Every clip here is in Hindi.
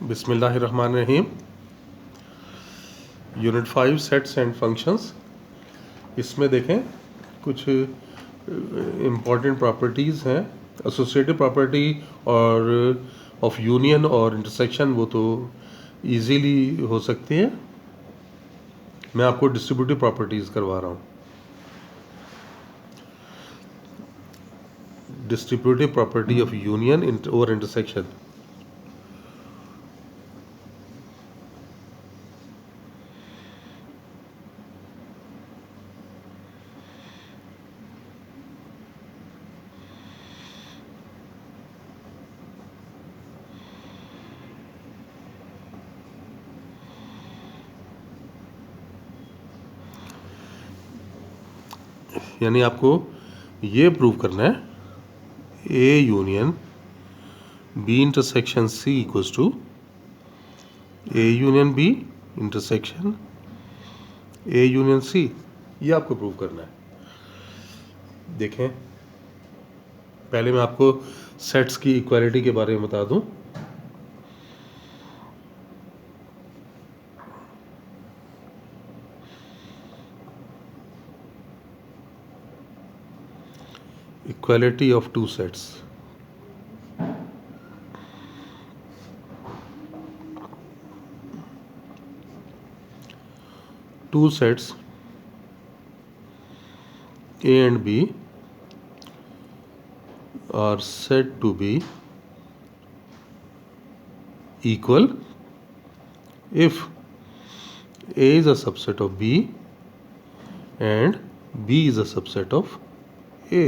बिस्मिल्लाहिर्रहमानिर्रहीम। Unit 5 sets and functions. इसमें देखें कुछ इम्पॉर्टेंट प्रॉपर्टीज़ हैं। एसोसिएटिव प्रॉपर्टी और ऑफ यूनियन और इंटरसेक्शन वो तो इजीली हो सकती हैं। मैं आपको डिस्ट्रीब्यूटिव प्रॉपर्टीज़ करवा रहा हूँ। डिस्ट्रीब्यूटिव प्रॉपर्टी ऑफ यूनियन और इंटरसेक्शन। यानी आपको ये प्रूव करना है A union B intersection C equals to A union B intersection A union C. ये आपको प्रूव करना है। देखें, पहले मैं आपको सेट्स की इक्वालिटी के बारे में बता दूं। Equality of two sets. Two sets A and B are said to be equal if A is a subset of B and B is a subset of A।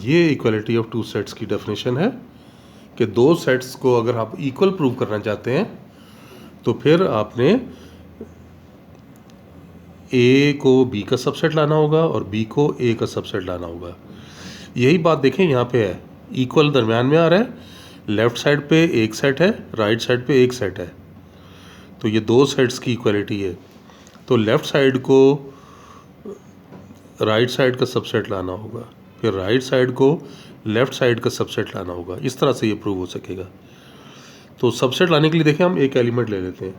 ये इक्वालिटी ऑफ टू सेट्स की डेफिनेशन है कि दो सेट्स को अगर आप इक्वल प्रूव करना चाहते हैं तो फिर आपने ए को बी का सबसेट लाना होगा और बी को ए का सबसेट लाना होगा। यही बात देखें यहाँ पे है, इक्वल दरमियान में आ रहा है। लेफ़्ट साइड पे एक सेट है, राइट साइड पे एक सेट है, तो ये दो सेट्स की इक्वालिटी है। तो लेफ़्ट साइड को राइट साइड का सबसेट लाना होगा, फिर राइट साइड को लेफ़्ट साइड का सबसेट लाना होगा। इस तरह से ये प्रूव हो सकेगा। तो सबसेट लाने के लिए देखें, हम एक एलिमेंट ले लेते हैं।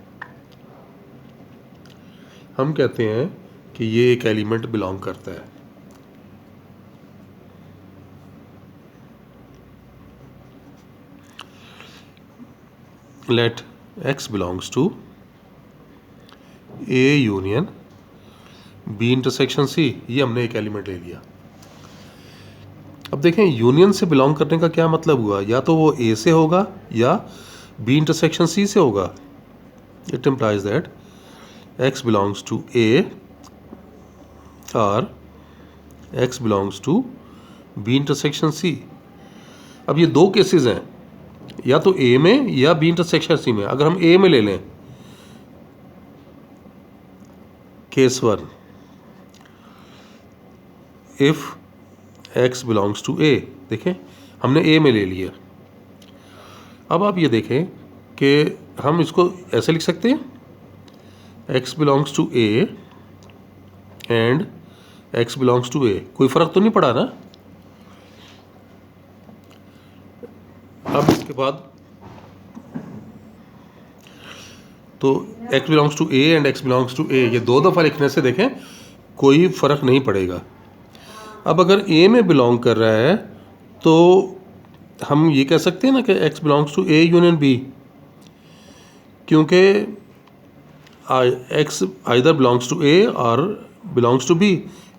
हम कहते हैं कि ये एक एलिमेंट बिलोंग करता है। Let x belongs to A union B intersection C। ये हमने एक एलिमेंट ले लिया। अब देखें, यूनियन से बिलोंग करने का क्या मतलब हुआ? या तो वो A से होगा या B इंटरसेक्शन C से होगा। It implies that x belongs to A और x belongs to B intersection C। अब ये दो केसेस हैं, या तो A में या B इंटरसेक्शन C में। अगर हम A में ले लें, case 1, if x belongs to A। देखें, हमने A में ले लिया। अब आप ये देखें कि हम इसको ऐसे लिख सकते हैं, x belongs to A and x belongs to A। कोई फ़र्क तो नहीं पड़ा ना? अब इसके बाद तो x belongs to A and x belongs to A, ये दो दफ़ा लिखने से देखें कोई फ़र्क नहीं पड़ेगा। अब अगर A में बिलोंग कर रहा है तो हम ये कह सकते हैं ना कि x belongs to A union B, क्योंकि x either belongs to A और बिलोंग्स टू B।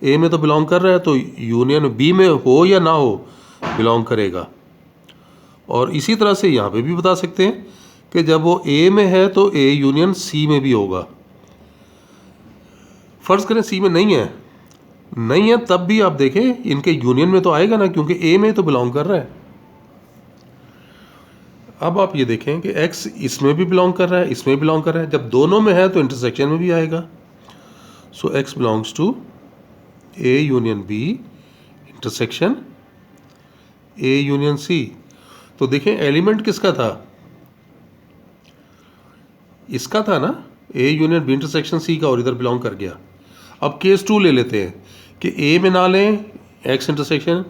A में तो बिलोंग कर रहा है, तो यूनियन B में हो या ना हो बिलोंग करेगा। और इसी तरह से यहाँ पे भी बता सकते हैं कि जब वो A में है तो A यूनियन C में भी होगा। फ़र्ज़ करें C में नहीं है, तब भी आप देखें इनके यूनियन में तो आएगा ना, क्योंकि A में तो बिलोंग कर रहा है। अब आप ये देखें कि x इसमें भी बिलोंग कर रहा है, इसमें भी बिलोंग कर रहा है। जब दोनों में है तो इंटरसेक्शन में भी आएगा। So x belongs to A union B intersection A union C। तो देखें, एलिमेंट किसका था? इसका था ना, A union B intersection C का, और इधर बिलोंग कर गया। अब केस 2 ले लेते हैं कि A में ना लें, x intersection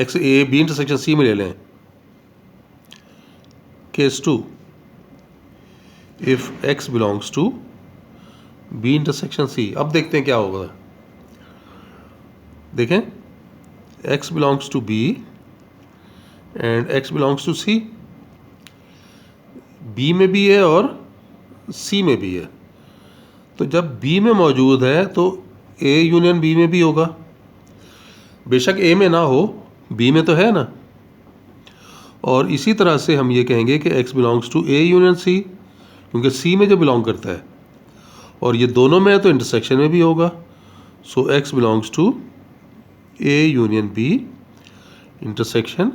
x A B intersection C में ले लें। Case 2, if x belongs to B intersection C। अब देखते हैं क्या होगा। देखें, x belongs to B and x belongs to C। B में भी है और C में भी है। तो जब B में मौजूद है तो A यूनियन B में भी होगा। बेशक A में ना हो, B में तो है ना। और इसी तरह से हम ये कहेंगे कि x belongs to A union C, क्योंकि C में जो बिलोंग करता है और ये दोनों में है तो इंटरसेक्शन में भी होगा। So x belongs to A union B intersection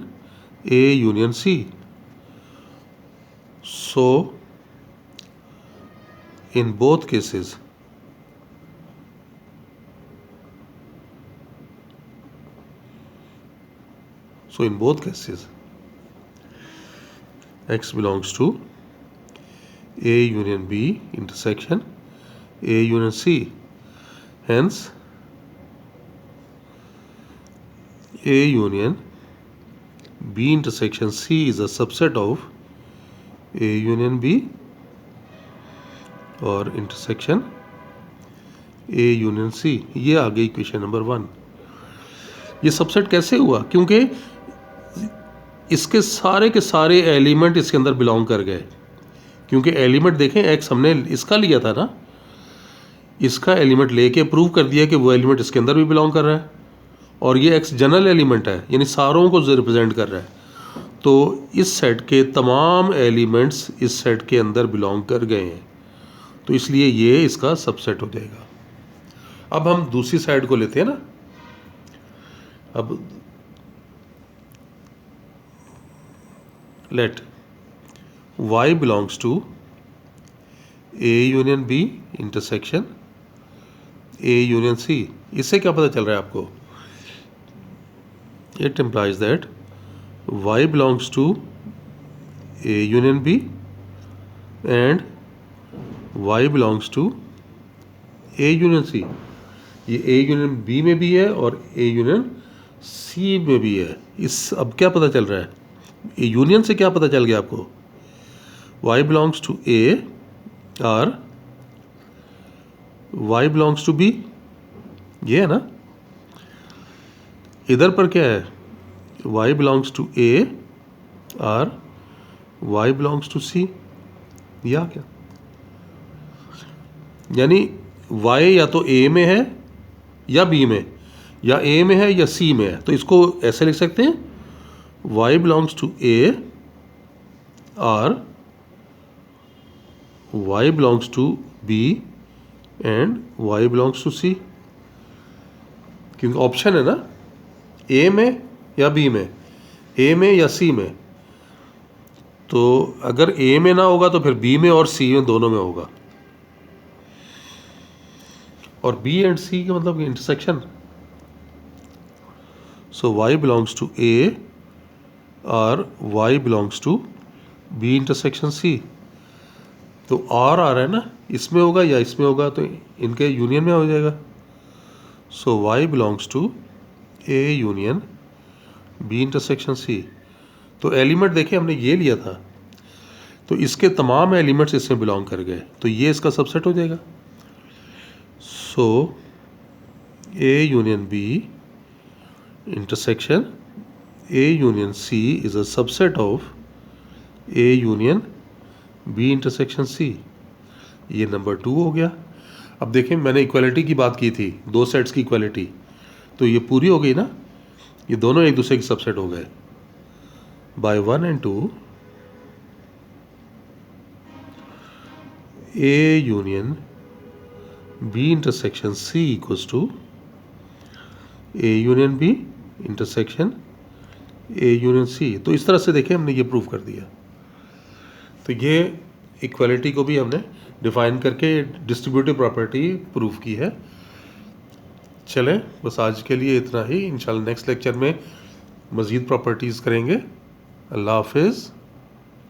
A union C। So in both cases x belongs to A union B intersection A union C. Hence A union B intersection C is a subset of A union B और इंटरसेक्शन A यूनियन C। ये आ गई क्वेश्चन नंबर 1। ये सबसेट कैसे हुआ? क्योंकि इसके सारे के सारे एलिमेंट इसके अंदर बिलोंग कर गए। क्योंकि एलिमेंट देखें, x हमने इसका लिया था ना, इसका एलिमेंट लेके प्रूव कर दिया कि वो एलिमेंट इसके अंदर भी बिलोंग कर रहा है और ये x जनरल एलिमेंट है, यानी सारों को रिप्रेजेंट कर रहा है। तो इस सेट के तमाम एलिमेंट्स इस सेट के अंदर बिलोंग कर गए हैं, तो इसलिए ये इसका सबसेट हो जाएगा। अब हम दूसरी साइड को लेते हैं ना। अब let y belongs to A union B intersection A union C। इससे क्या पता चल रहा है आपको? It implies that y belongs to A union B and y belongs to A union C। ये A यूनियन B में भी है और A यूनियन C में भी है। इस अब क्या पता चल रहा है? A यूनियन से क्या पता चल गया आपको? y बिलोंग्स टू A और y बिलोंग्स टू B, ये है ना। इधर पर क्या है? y बिलोंग्स टू A और y बिलोंग्स टू C। या क्या? यानी y या तो A में है या B में, या A में है या C में है। तो इसको ऐसे लिख सकते हैं, y बिलोंग्स टू A और y belongs to B and y belongs to C। क्योंकि ऑप्शन है ना, A में या B में, A में या C में। तो अगर A में ना होगा तो फिर B में और C में, दोनों में होगा। और B एंड C का मतलब intersection. So y belongs to A और y belongs to B intersection C। तो R आ रहा है ना, इसमें होगा या इसमें होगा, तो इनके यूनियन में हो जाएगा। So y belongs to A union B intersection C। तो एलिमेंट देखिए, हमने ये लिया था, तो इसके तमाम एलिमेंट्स इसमें बिलोंग कर गए, तो ये इसका सबसेट हो जाएगा। सो A union B intersection A union C is a subset of A union B intersection C। ये नंबर 2 हो गया। अब देखें, मैंने इक्वालिटी की बात की थी, दो सेट्स की इक्वालिटी, तो ये पूरी हो गई ना। ये दोनों एक दूसरे के सबसेट हो गए। By 1 and 2 A union B intersection C equals to A union B intersection A union C। तो इस तरह से देखें, हमने ये प्रूव कर दिया। तो ये इक्वालिटी को भी हमने डिफाइन करके डिस्ट्रीब्यूटिव प्रॉपर्टी प्रूव की है। चलें, बस आज के लिए इतना ही। इंशाल्लाह नेक्स्ट लेक्चर में मज़ीद प्रॉपर्टीज़ करेंगे। अल्लाह हाफिज़।